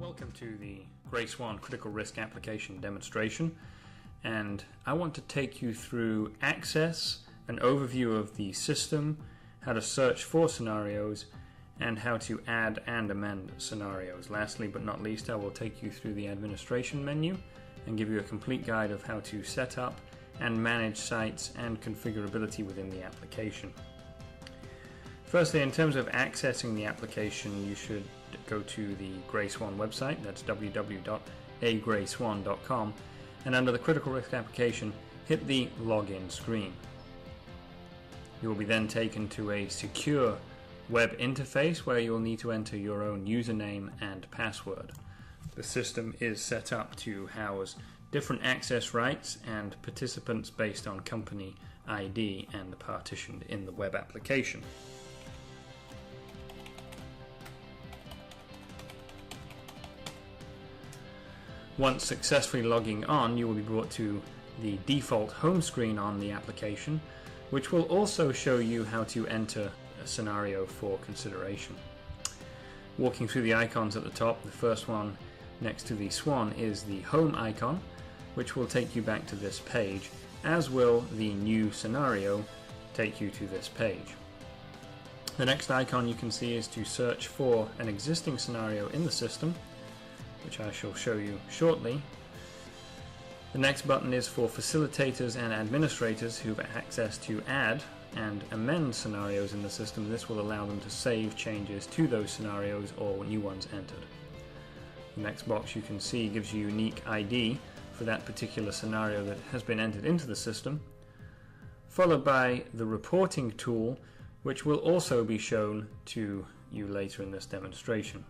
Welcome to the Swan critical risk application demonstration, and I want to take you through access, an overview of the system, how to search for scenarios, and how to add and amend scenarios. Lastly but not least, I will take you through the administration menu and give you a complete guide of how to set up and manage sites and configurability within the application. Firstly, in terms of accessing the application, you should go to the Swan website, that's www.agraySwan.com, and under the critical risk application, hit the login screen. You will be then taken to a secure web interface where you will need to enter your own username and password. The system is set up to house different access rights and participants based on company ID and partitioned in the web application. Once successfully logging on, you will be brought to the default home screen on the application, which will also show you how to enter a scenario for consideration. Walking through the icons at the top, the first one next to the Swan is the home icon, which will take you back to this page, as will the new scenario take you to this page. The next icon you can see is to search for an existing scenario in the system, which I shall show you shortly. The next button is for facilitators and administrators who have access to add and amend scenarios in the system. This will allow them to save changes to those scenarios or new ones entered. The next box you can see gives you a unique ID for that particular scenario that has been entered into the system, followed by the reporting tool, which will also be shown to you later in this demonstration.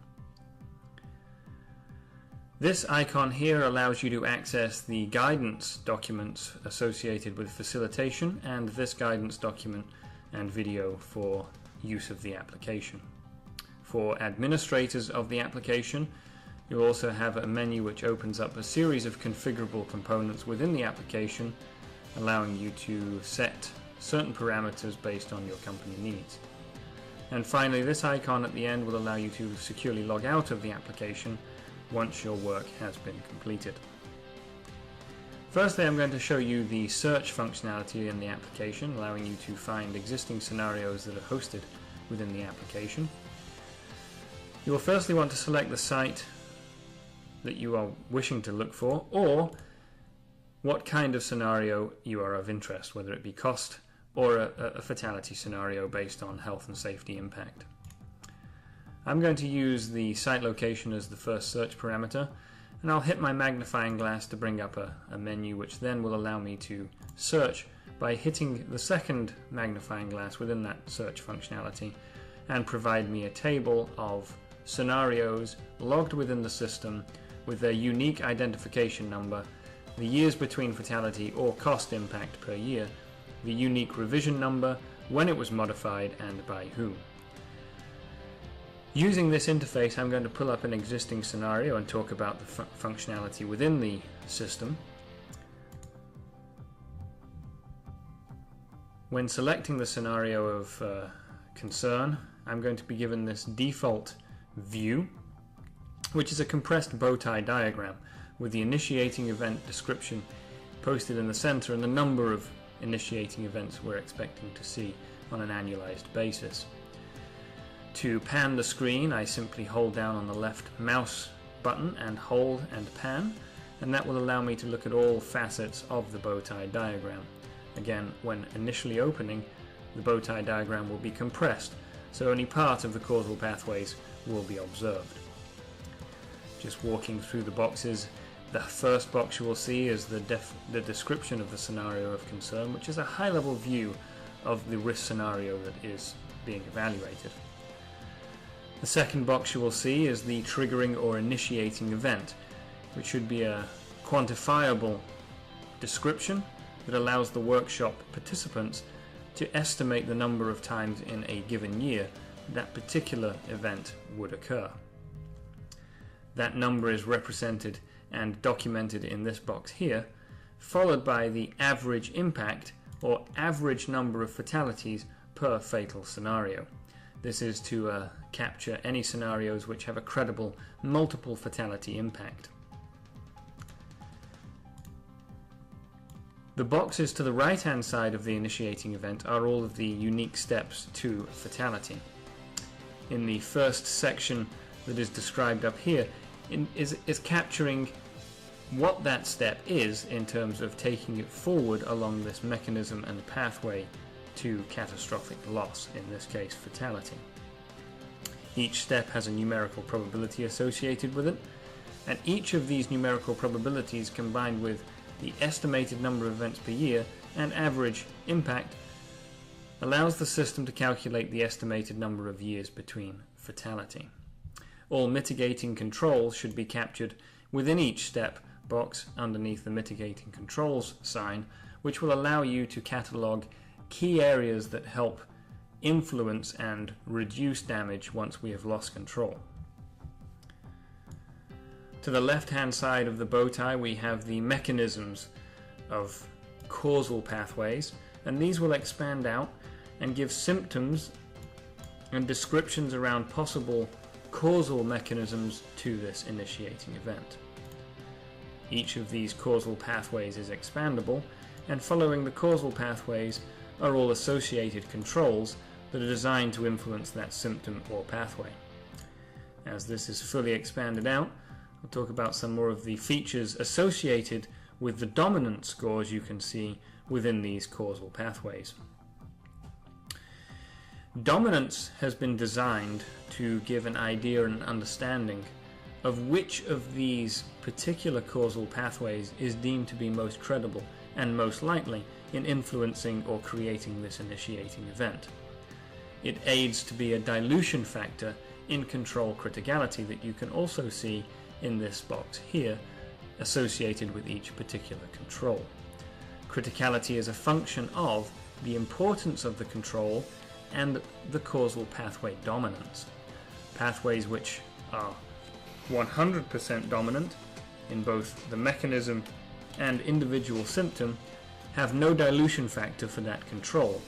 This icon here allows you to access the guidance documents associated with facilitation and this guidance document and video for use of the application. For administrators of the application, you'll also have a menu which opens up a series of configurable components within the application, allowing you to set certain parameters based on your company needs. And finally, this icon at the end will allow you to securely log out of the application once your work has been completed. Firstly, I'm going to show you the search functionality in the application, allowing you to find existing scenarios that are hosted within the application. You will firstly want to select the site that you are wishing to look for, or what kind of scenario you are of interest, whether it be cost or a fatality scenario based on health and safety impact. I'm going to use the site location as the first search parameter, and I'll hit my magnifying glass to bring up a menu which then will allow me to search by hitting the second magnifying glass within that search functionality and provide me a table of scenarios logged within the system with their unique identification number, the years between fatality or cost impact per year, the unique revision number, when it was modified and by whom. Using this interface, I'm going to pull up an existing scenario and talk about the functionality within the system. When selecting the scenario of concern, I'm going to be given this default view, which is a compressed bow tie diagram with the initiating event description posted in the center and the number of initiating events we're expecting to see on an annualized basis. To pan the screen, I simply hold down on the left mouse button and hold and pan, and that will allow me to look at all facets of the bow tie diagram. Again, when initially opening, the bow tie diagram will be compressed, so only part of the causal pathways will be observed. Just walking through the boxes, the first box you will see is the description of the scenario of concern, which is a high-level view of the risk scenario that is being evaluated. The second box you will see is the triggering or initiating event, which should be a quantifiable description that allows the workshop participants to estimate the number of times in a given year that particular event would occur. That number is represented and documented in this box here, followed by the average impact or average number of fatalities per fatal scenario. This is to capture any scenarios which have a credible multiple fatality impact. The boxes to the right-hand side of the initiating event are all of the unique steps to fatality. In the first section that is described up here is capturing what that step is in terms of taking it forward along this mechanism and pathway to catastrophic loss, in this case fatality. Each step has a numerical probability associated with it, and each of these numerical probabilities combined with the estimated number of events per year and average impact allows the system to calculate the estimated number of years between fatality. All mitigating controls should be captured within each step box underneath the mitigating controls sign, which will allow you to catalog key areas that help influence and reduce damage once we have lost control. To the left-hand side of the bow tie we have the mechanisms of causal pathways, and these will expand out and give symptoms and descriptions around possible causal mechanisms to this initiating event. Each of these causal pathways is expandable, and following the causal pathways are all associated controls that are designed to influence that symptom or pathway. As this is fully expanded out, I'll talk about some more of the features associated with the dominant scores you can see within these causal pathways. Dominance has been designed to give an idea and understanding of which of these particular causal pathways is deemed to be most credible and most likely in influencing or creating this initiating event. It aids to be a dilution factor in control criticality that you can also see in this box here, associated with each particular control. Criticality is a function of the importance of the control and the causal pathway dominance. Pathways which are 100% dominant in both the mechanism and individual symptom have no dilution factor for that control.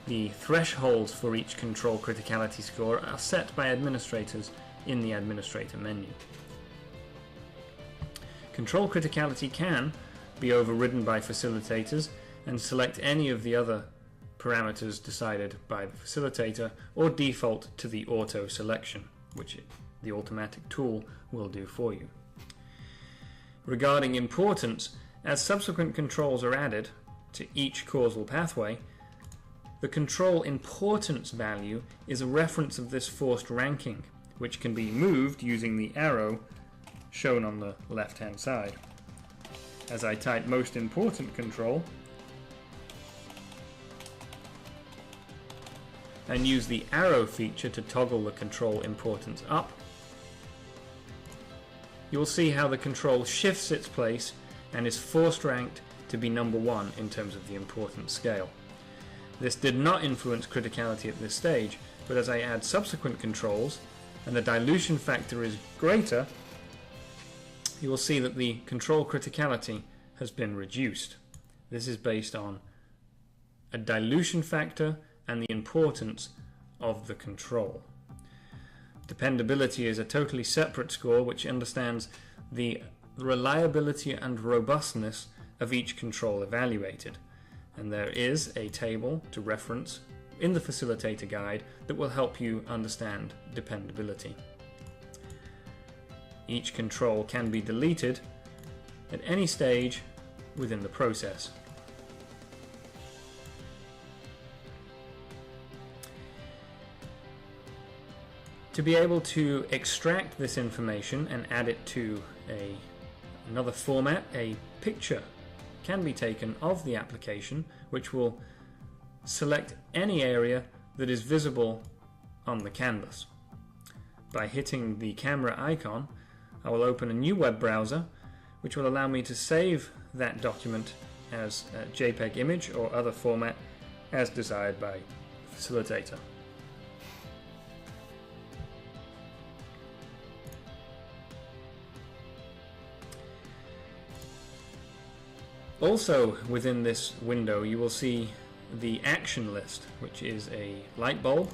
The thresholds for each control criticality score are set by administrators in the administrator menu. Control criticality can be overridden by facilitators and select any of the other parameters decided by the facilitator, or default to the auto selection, which the automatic tool will do for you. Regarding importance, as subsequent controls are added to each causal pathway, the control importance value is a reference of this forced ranking, which can be moved using the arrow shown on the left-hand side. As I type most important control and use the arrow feature to toggle the control importance up, you'll see how the control shifts its place and is forced ranked to be number 1 in terms of the importance scale. This did not influence criticality at this stage, but as I add subsequent controls and the dilution factor is greater, you will see that the control criticality has been reduced. This is based on a dilution factor and the importance of the control. Dependability is a totally separate score which understands the reliability and robustness of each control evaluated, and there is a table to reference in the facilitator guide that will help you understand dependability. Each control can be deleted at any stage within the process. To be able to extract this information and add it to another format, a picture can be taken of the application, which will select any area that is visible on the canvas. By hitting the camera icon, I will open a new web browser, which will allow me to save that document as a JPEG image or other format as desired by the facilitator. Also within this window you will see the action list, which is a light bulb.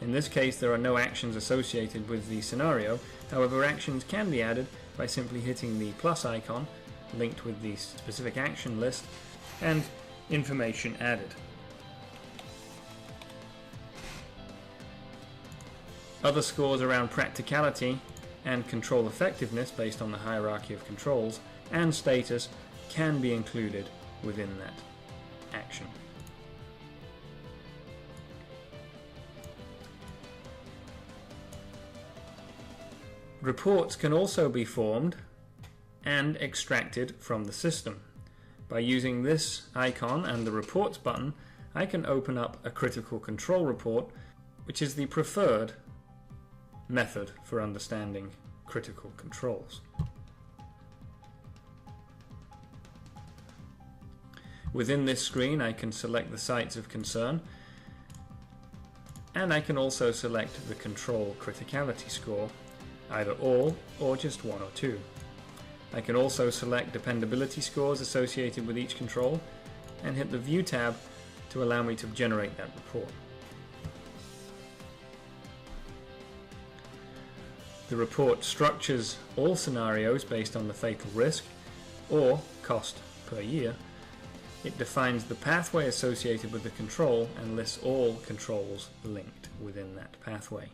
In this case, there are no actions associated with the scenario. However, actions can be added by simply hitting the plus icon linked with the specific action list and information added. Other scores around practicality and control effectiveness based on the hierarchy of controls and status can be included within that action. Reports can also be formed and extracted from the system. By using this icon and the Reports button, I can open up a critical control report, which is the preferred method for understanding critical controls. Within this screen, I can select the sites of concern, and I can also select the control criticality score, either all or just 1 or 2. I can also select dependability scores associated with each control and hit the View tab to allow me to generate that report. The report structures all scenarios based on the fatal risk or cost per year. It defines the pathway associated with the control and lists all controls linked within that pathway.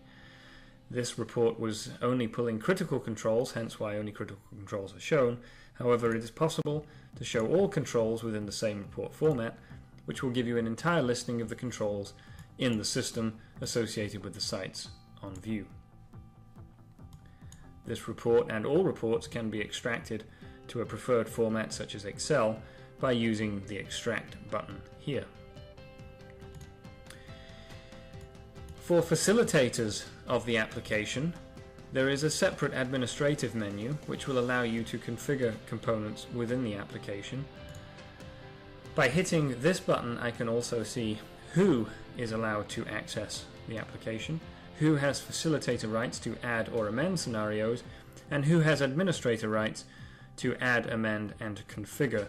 This report was only pulling critical controls, hence why only critical controls are shown. However, it is possible to show all controls within the same report format, which will give you an entire listing of the controls in the system associated with the sites on view. This report and all reports can be extracted to a preferred format such as Excel by using the Extract button here. For facilitators of the application, there is a separate administrative menu which will allow you to configure components within the application. By hitting this button, I can also see who is allowed to access the application, who has facilitator rights to add or amend scenarios, and who has administrator rights to add, amend, and configure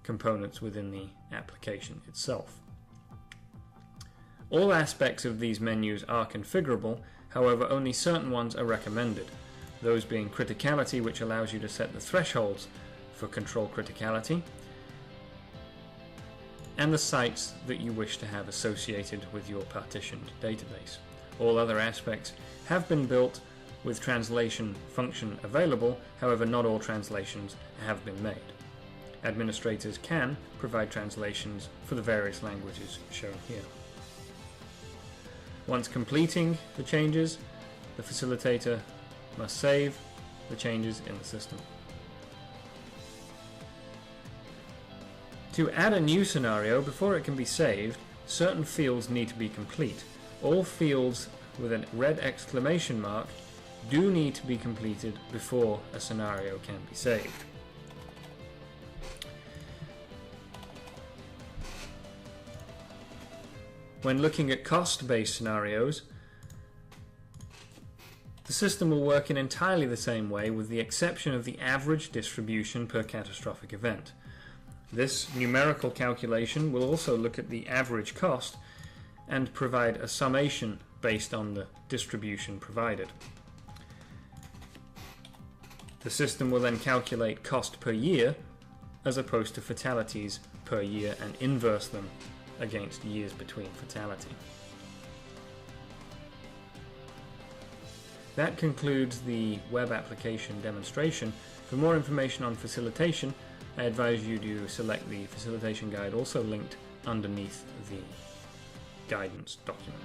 components within the application itself. All aspects of these menus are configurable, however only certain ones are recommended, those being criticality, which allows you to set the thresholds for control criticality, and the sites that you wish to have associated with your partitioned database. All other aspects have been built with translation function available, however not all translations have been made. Administrators can provide translations for the various languages shown here. Once completing the changes, the facilitator must save the changes in the system. To add a new scenario, before it can be saved, certain fields need to be complete. All fields with a red exclamation mark do need to be completed before a scenario can be saved. When looking at cost-based scenarios, the system will work in entirely the same way with the exception of the average distribution per catastrophic event. This numerical calculation will also look at the average cost and provide a summation based on the distribution provided. The system will then calculate cost per year as opposed to fatalities per year and inverse them against years between fatality. That concludes the web application demonstration. For more information on facilitation, I advise you to select the facilitation guide, also linked underneath the guidance document.